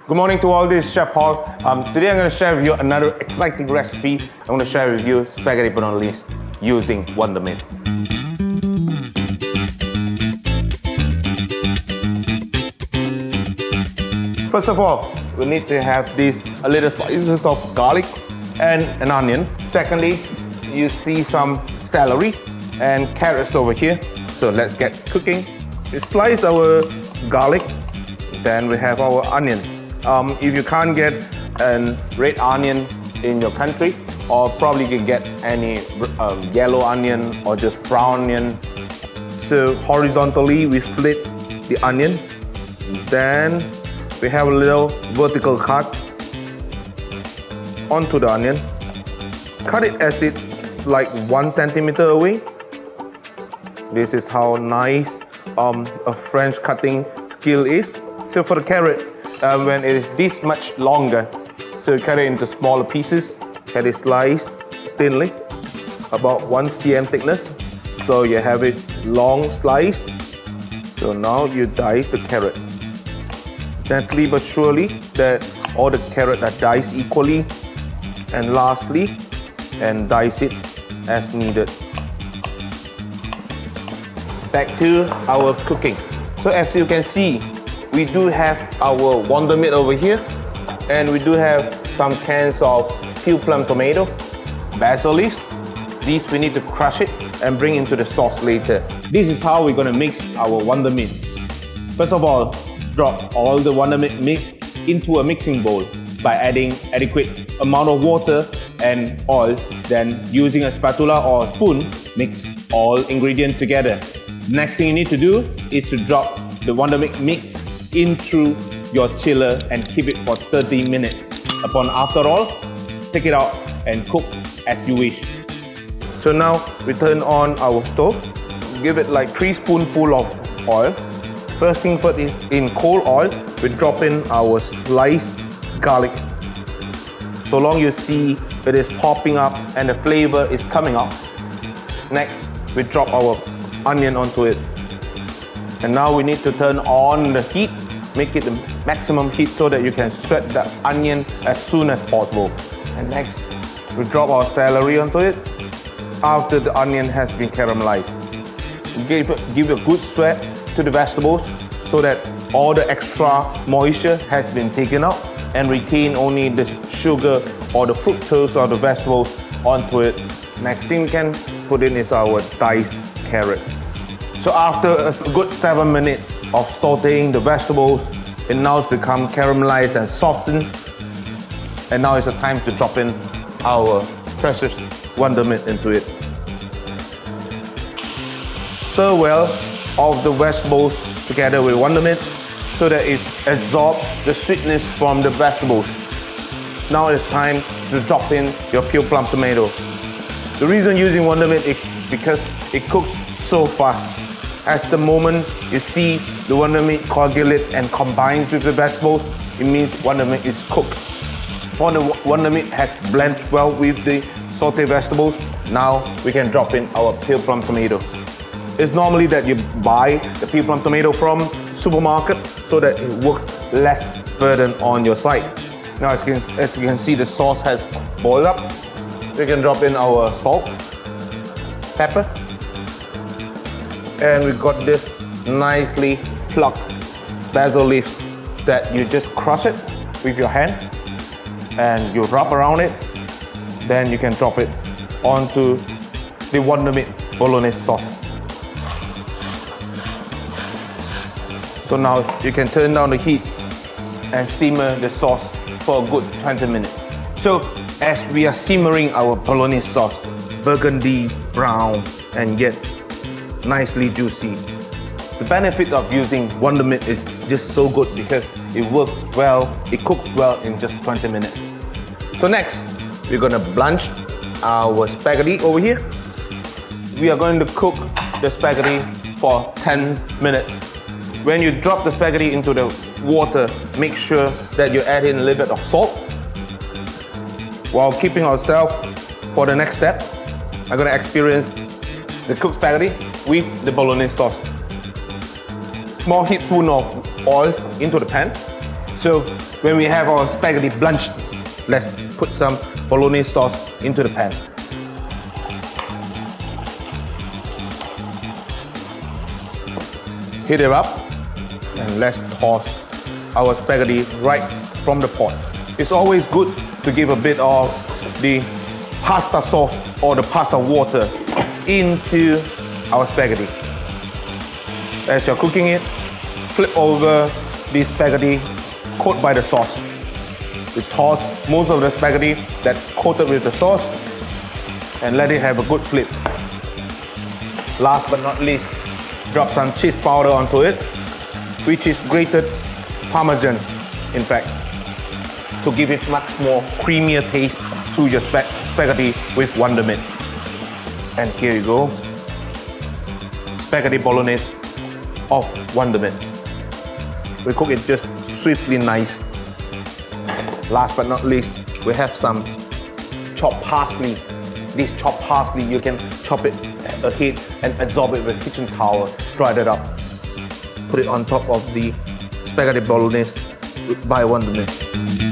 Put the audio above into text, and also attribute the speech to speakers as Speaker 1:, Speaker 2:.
Speaker 1: Good morning to all, this is Chef Paul. Today I'm going to share with you another exciting recipe. I'm going to share with you spaghetti bolognese using Wonder Mint. First of all, we need to have these little slices of garlic and an onion. Secondly, you see some celery and carrots over here. So let's get cooking. We slice our garlic, then we have our onion. If you can't get a red onion in your country, or probably you can get any yellow onion or just brown onion. So horizontally we slit the onion, then we have a little vertical cut onto the onion. Cut it as it's like 1 centimeter away. This is how nice a French cutting skill is. So for the carrot, when it is this much longer, so cut it into smaller pieces, cut it sliced thinly, about 1 cm thickness. So you have it long sliced. So now you dice the carrot. Gently but surely that all the carrots are diced equally. And lastly, and dice it as needed. Back to our cooking. So as you can see, we do have our Wonder Mint over here, and we do have some cans of peeled plum tomato, basil leaves. These we need to crush it and bring into the sauce later. This is how we're gonna mix our Wonder Mint. First of all, drop all the Wonder Mint mix into a mixing bowl by adding adequate amount of water and oil. Then using a spatula or a spoon, mix all ingredients together. Next thing you need to do is to drop the Wonder Mint mix into your chiller and keep it for 30 minutes. Upon after all, take it out and cook as you wish. So now we turn on our stove. Give it like 3 spoonfuls of oil. First thing first is in cold oil, we drop in our sliced garlic. So long you see it is popping up and the flavor is coming up. Next, we drop our onion onto it. And now we need to turn on the heat, make it the maximum heat so that you can sweat the onion as soon as possible. And next, we drop our celery onto it after the onion has been caramelized. Give a good sweat to the vegetables so that all the extra moisture has been taken out and retain only the sugar or the fructose of the vegetables onto it. Next thing we can put in is our diced carrot. So after a good 7 minutes of sauteing the vegetables, it now become caramelized and softened. And now it's the time to drop in our precious Wonder Mint into it. Stir well all of the vegetables together with Wonder Mint so that it absorbs the sweetness from the vegetables. Now it's time to drop in your peeled plum tomato. The reason using Wonder Mint is because it cooks so fast. As the moment you see the Wonder Mint coagulate and combines with the vegetables, it means Wonder Mint is cooked. When the Wonder Mint has blended well with the sauteed vegetables, now we can drop in our peeled plum tomato. It's normally that you buy the peeled plum tomato from supermarket so that it works less burden on your side. Now as you can see, the sauce has boiled up. We can drop in our salt, pepper, and we got this nicely plucked basil leaves that you just crush it with your hand and you wrap around it. Then you can drop it onto the Wonder Mint bolognese sauce. So now you can turn down the heat and simmer the sauce for a good 20 minutes. So as we are simmering our bolognese sauce, burgundy brown and yet nicely juicy. The benefit of using Wonder Mint is just so good because it works well, it cooks well in just 20 minutes. So next, we're gonna blanch our spaghetti over here. We are going to cook the spaghetti for 10 minutes. When you drop the spaghetti into the water, make sure that you add in a little bit of salt. While keeping ourselves for the next step, I'm gonna experience the cooked spaghetti with the bolognese sauce. Small heapful of oil into the pan. So when we have our spaghetti blanched, let's put some bolognese sauce into the pan. Heat it up and let's toss our spaghetti right from the pot. It's always good to give a bit of the pasta sauce or the pasta water into our spaghetti. As you're cooking it, flip over the spaghetti coated by the sauce. We toss most of the spaghetti that's coated with the sauce and let it have a good flip. Last but not least, drop some cheese powder onto it, which is grated Parmesan, in fact, to give it much more creamier taste to your spaghetti with Wonder Mint. And here you go, spaghetti bolognese of Wonder Mint. We cook it just swiftly nice. Last but not least, we have some chopped parsley. This chopped parsley, you can chop it ahead and absorb it with a kitchen towel, dry it up. Put it on top of the spaghetti bolognese by Wonder Mint.